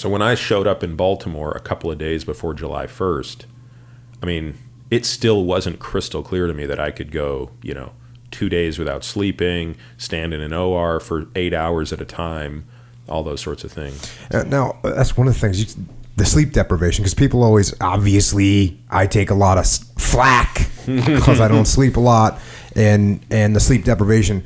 So when I showed up in Baltimore a couple of days before July 1st, I mean, it still wasn't crystal clear to me that I could go, 2 days without sleeping, stand in an OR for 8 hours at a time, all those sorts of things. Now, that's one of the things, the sleep deprivation, because people always, obviously, I take a lot of flack because I don't sleep a lot, and the sleep deprivation.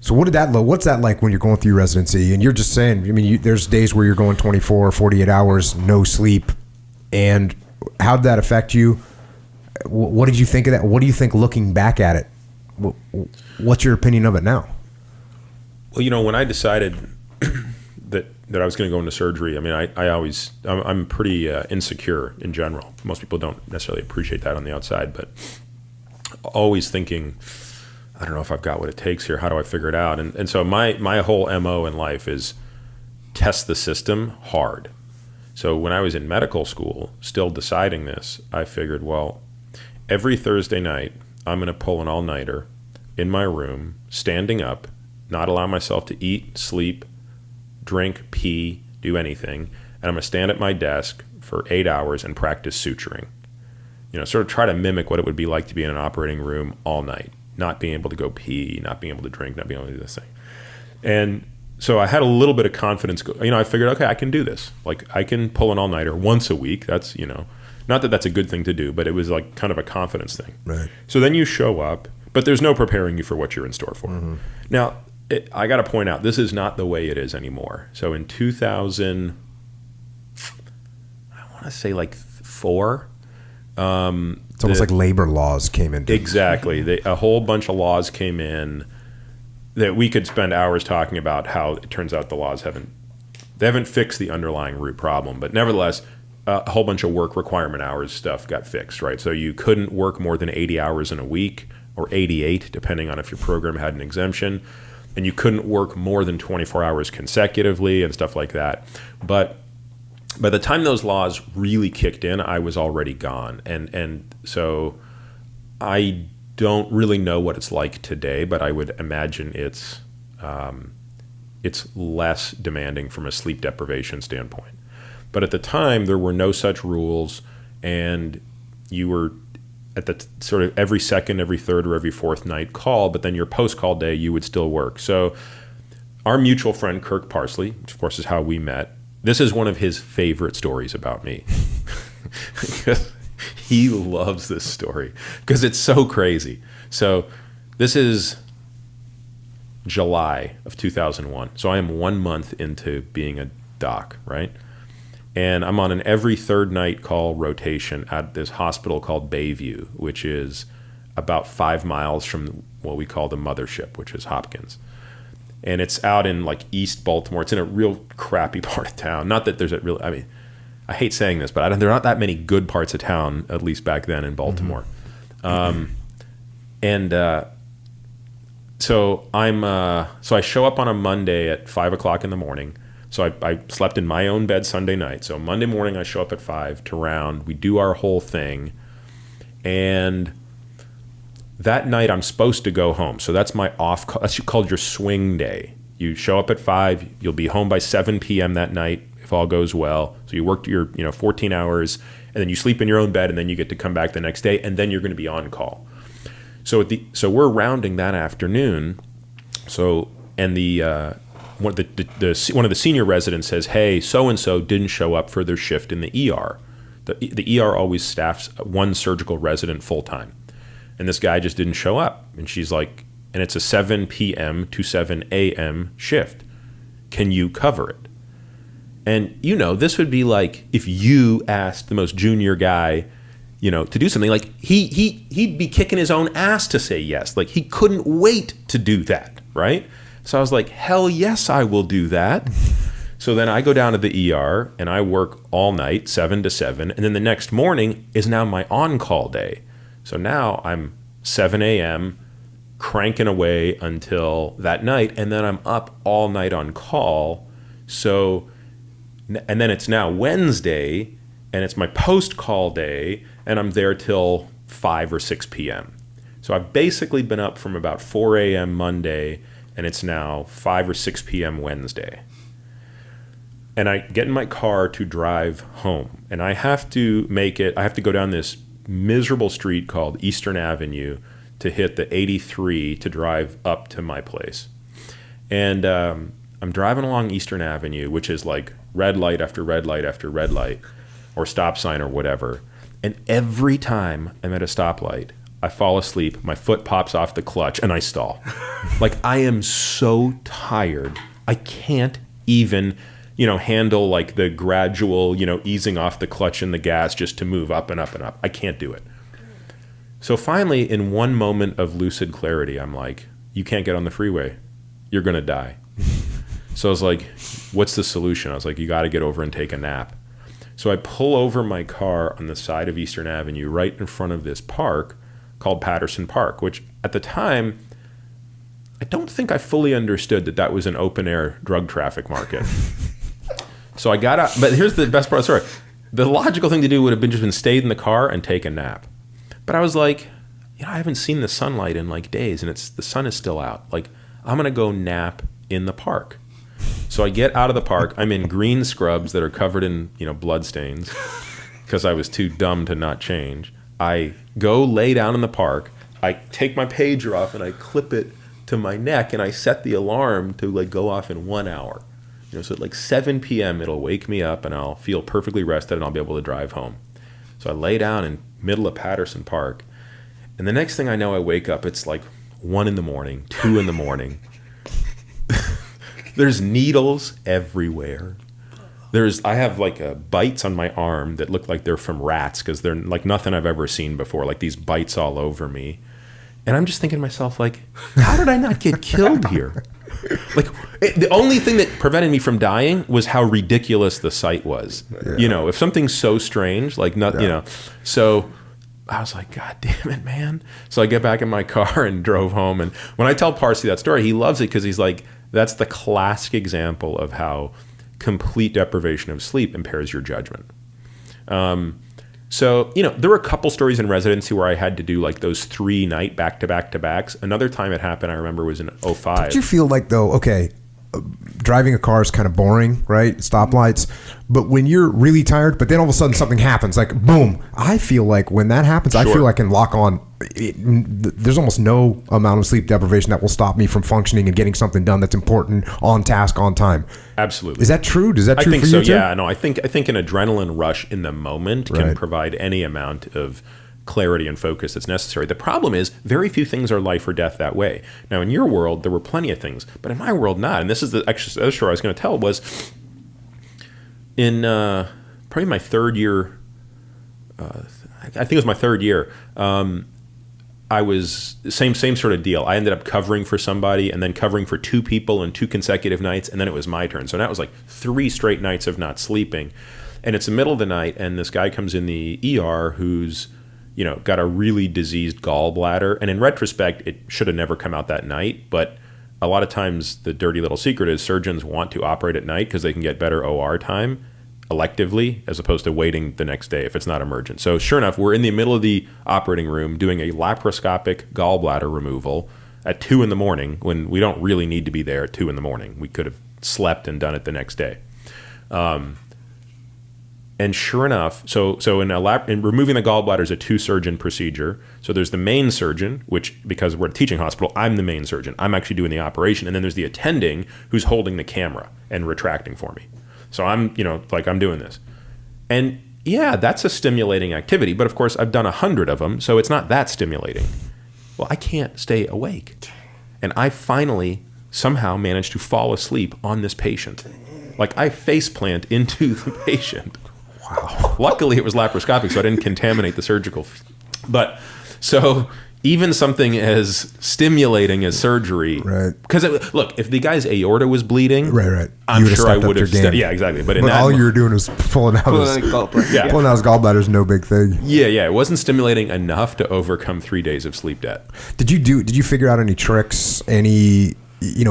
So what's that like when you're going through residency? And you're just saying, I mean, there's days where you're going 24 or 48 hours, no sleep. And how did that affect you? What did you think of that? What do you think looking back at it? What's your opinion of it now? Well, when I decided that I was going to go into surgery, I mean, I'm pretty insecure in general. Most people don't necessarily appreciate that on the outside, but always thinking, I don't know if I've got what it takes here. How do I figure it out? And so my whole MO in life is test the system hard. So when I was in medical school, still deciding this, I figured, well, every Thursday night, I'm going to pull an all-nighter in my room, standing up, not allow myself to eat, sleep, drink, pee, do anything. And I'm going to stand at my desk for 8 hours and practice suturing. Sort of try to mimic what it would be like to be in an operating room all night. Not being able to go pee, not being able to drink, not being able to do this thing. And so I had a little bit of confidence. I figured, okay, I can do this. Like, I can pull an all-nighter once a week. That's, not that that's a good thing to do, but it was like kind of a confidence thing. Right. So then you show up, but there's no preparing you for what you're in store for. Mm-hmm. Now, I got to point out, this is not the way it is anymore. So in 2000, I want to say like 4, it's almost like labor laws came in. Exactly. A whole bunch of laws came in that we could spend hours talking about how it turns out the laws haven't fixed the underlying root problem. But nevertheless, a whole bunch of work requirement hours stuff got fixed, right? So you couldn't work more than 80 hours in a week, or 88, depending on if your program had an exemption. And you couldn't work more than 24 hours consecutively and stuff like that. But by the time those laws really kicked in, I was already gone. And so I don't really know what it's like today, but I would imagine it's less demanding from a sleep deprivation standpoint. But at the time, there were no such rules, and you were at the sort of every second, every third, or every fourth night call, but then your post-call day, you would still work. So our mutual friend, Kirk Parsley, which of course is how we met, this is one of his favorite stories about me. He loves this story because it's so crazy. So this is July of 2001. So I am 1 month into being a doc, right? And I'm on an every third night call rotation at this hospital called Bayview, which is about 5 miles from what we call the mothership, which is Hopkins. And it's out in like East Baltimore. It's in a real crappy part of town. Not that there's I hate saying this, but there are not that many good parts of town, at least back then in Baltimore. Mm-hmm. So I show up on a Monday at 5 o'clock in the morning. So I slept in my own bed Sunday night. So Monday morning I show up at 5 to round. We do our whole thing. And that night I'm supposed to go home. So that's my off call. That's called your swing day. You show up at 5, you'll be home by 7 p.m. that night if all goes well. So you work your 14 hours, and then you sleep in your own bed, and then you get to come back the next day, and then you're going to be on call. So we're rounding that afternoon. So one of the senior residents says, "Hey, so and so didn't show up for their shift in the ER. The ER always staffs one surgical resident full time, and this guy just didn't show up." And she's like, "And it's a 7 p.m. to 7 a.m. shift. Can you cover it?" And this would be like if you asked the most junior guy, to do something. Like he'd be kicking his own ass to say yes. Like he couldn't wait to do that, right? So I was like, hell yes, I will do that. So then I go down to the ER and I work all night, 7 to 7. And then the next morning is now my on-call day. So now I'm 7 a.m. cranking away until that night. And then I'm up all night on call. And then it's now Wednesday and it's my post-call day. And I'm there till 5 or 6 p.m. So I've basically been up from about 4 a.m. Monday, and it's now 5 or 6 p.m. Wednesday. and I get in my car to drive home, and I have to go down this miserable street called Eastern Avenue to hit the 83 to drive up to my place. And I'm driving along Eastern Avenue, which is like red light after red light after red light, or stop sign or whatever. And every time I'm at a stoplight, I fall asleep, my foot pops off the clutch, and I stall. Like, I am so tired. I can't even, handle like the gradual, easing off the clutch and the gas just to move up and up and up. I can't do it. So finally, in one moment of lucid clarity, I'm like, you can't get on the freeway. You're going to die. So I was like, what's the solution? I was like, you got to get over and take a nap. So I pull over my car on the side of Eastern Avenue right in front of this park called Patterson Park, which at the time, I don't think I fully understood that was an open-air drug traffic market. So I got out, but here's the best part of the story. The logical thing to do would have been just stayed in the car and take a nap. But I was like, I haven't seen the sunlight in like days, and the sun is still out. Like, I'm going to go nap in the park. So I get out of the park. I'm in green scrubs that are covered in, blood stains because I was too dumb to not change. I go lay down in the park. I take my pager off and I clip it to my neck, and I set the alarm to like go off in 1 hour. So at like 7 p.m. it'll wake me up and I'll feel perfectly rested and I'll be able to drive home. So I lay down in middle of Patterson Park, and the next thing I know, I wake up. It's like 1 a.m, 2 a.m. There's needles everywhere. I have like bites on my arm that look like they're from rats because they're like nothing I've ever seen before. Like these bites all over me. And I'm just thinking to myself, like, how did I not get killed here? Like, the only thing that prevented me from dying was how ridiculous the sight was. Yeah. If something's so strange, like, so I was like, God damn it, man. So I get back in my car and drove home. And when I tell Parsi that story, he loves it because he's like, that's the classic example of how complete deprivation of sleep impairs your judgment. So, there were a couple stories in residency where I had to do like those 3-night back-to-back-to-backs. Another time it happened, I remember, was in 2005. Did you feel like, though, okay, driving a car is kind of boring, right? Stoplights. But when you're really tired, but then all of a sudden something happens, like, boom. I feel like when that happens, I feel like I can lock on. There's almost no amount of sleep deprivation that will stop me from functioning and getting something done that's important, on task, on time. Absolutely. Is that true? Is that true for you too? I think so, yeah. No, I think an adrenaline rush in the moment can provide any amount of clarity and focus that's necessary. The problem is very few things are life or death that way. Now, in your world, there were plenty of things, but in my world, not. And this is the other story I was going to tell was in probably my third year, I think it was my third year, I was same sort of deal. I ended up covering for somebody and then covering for 2 people in 2 consecutive nights, and then it was my turn. So that was like 3 straight nights of not sleeping. And it's the middle of the night, and this guy comes in the ER who's got a really diseased gallbladder. And in retrospect, it should have never come out that night. But a lot of times the dirty little secret is surgeons want to operate at night because they can get better OR time electively as opposed to waiting the next day if it's not emergent. So sure enough, we're in the middle of the operating room doing a laparoscopic gallbladder removal at 2 a.m. when we don't really need to be there at 2 a.m. We could have slept and done it the next day. And sure enough, so in removing the gallbladder is a 2-surgeon procedure. So there's the main surgeon, which because we're at a teaching hospital, I'm the main surgeon. I'm actually doing the operation. And then there's the attending who's holding the camera and retracting for me. So I'm, I'm doing this. And yeah, that's a stimulating activity. But of course, I've done 100 of them, so it's not that stimulating. Well, I can't stay awake. And I finally somehow managed to fall asleep on this patient. Like I faceplant into the patient. Wow. Luckily, it was laparoscopic, so I didn't contaminate the surgical. But so even something as stimulating as surgery, because look, if the guy's aorta was bleeding, I'm sure I would have. Yeah, exactly. But all you were doing was pulling out his gallbladder is no big thing. Yeah. It wasn't stimulating enough to overcome 3 days of sleep debt. Did you figure out any tricks? Any?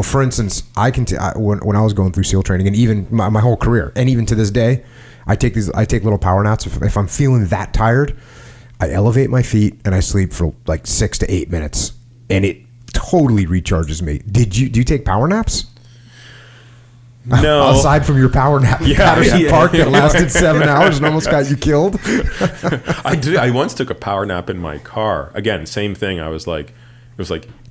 For instance, when I was going through SEAL training, and even my whole career, and even to this day, I take little power naps. If I'm feeling that tired, I elevate my feet and I sleep for like 6 to 8 minutes, and it totally recharges me. Do you take power naps? No. Aside from your power nap at Patterson Park that lasted 7 hours and almost got you killed. I once took a power nap in my car. Again, same thing. It was like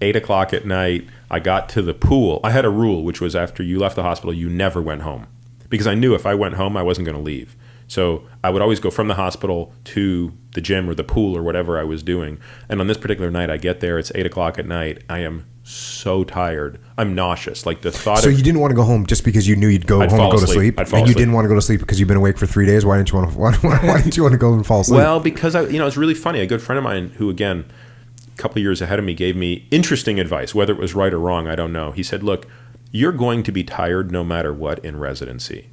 8 o'clock at night. I got to the pool. I had a rule, which was after you left the hospital, you never went home. Because I knew if I went home, I wasn't going to leave. So I would always go from the hospital to the gym or the pool or whatever I was doing. And on this particular night, I get there. It's 8 o'clock at night. I am so tired. I'm nauseous. Like the thought. So you didn't want to go home just because you knew you'd go home and go to sleep. I'd fall and you asleep. didn't want to go to sleep because you've been awake for 3 days. Why didn't you want to? Why didn't you want to go and fall asleep? Well, because it's really funny. A good friend of mine who, again, a couple of years ahead of me, gave me interesting advice. Whether it was right or wrong, I don't know. He said, "Look, you're going to be tired no matter what in residency.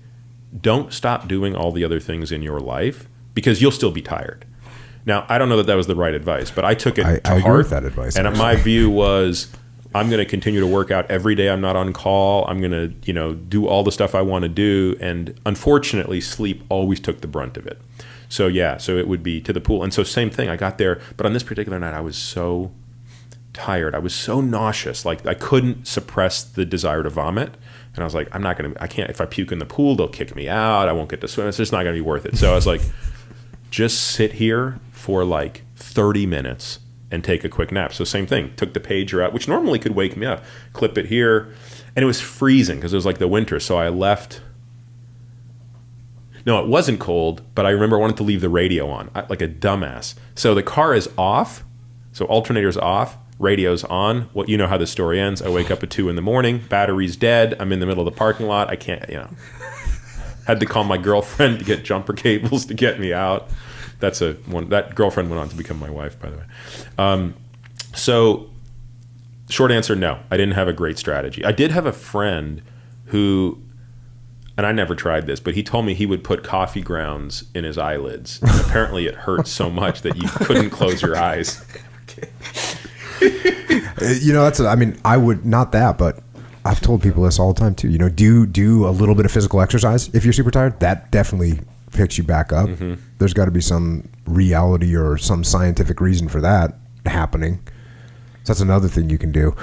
Don't stop doing all the other things in your life because you'll still be tired." Now, I don't know that that was the right advice, but I took it to heart. I agree with that advice. And my view was, I'm going to continue to work out every day I'm not on call. I'm going to, do all the stuff I want to do. And unfortunately, sleep always took the brunt of it. So it would be to the pool. And so same thing, I got there. But on this particular night, I was so tired. I was so nauseous. Like I couldn't suppress the desire to vomit. And I was like, I can't, if I puke in the pool, they'll kick me out. I won't get to swim. It's just not going to be worth it. So I was like, just sit here for like 30 minutes and take a quick nap. So same thing, took the pager out, which normally could wake me up, clip it here. And it was freezing because it was like the winter. So I left. No, it wasn't cold, but I remember I wanted to leave the radio on like a dumbass. So the car is off. So alternator's off. Radio's on. Well, you know how the story ends. I wake up at 2 a.m, battery's dead. I'm in the middle of the parking lot. I can't, had to call my girlfriend to get jumper cables to get me out. That girlfriend went on to become my wife, by the way. So short answer, no, I didn't have a great strategy. I did have a friend who, and I never tried this, but he told me he would put coffee grounds in his eyelids. And apparently it hurt so much that you couldn't close your eyes. I would not that, but I've told people this all the time too. Do a little bit of physical exercise if you're super tired. That definitely picks you back up. Mm-hmm. There's got to be some reality or some scientific reason for that happening. So that's another thing you can do.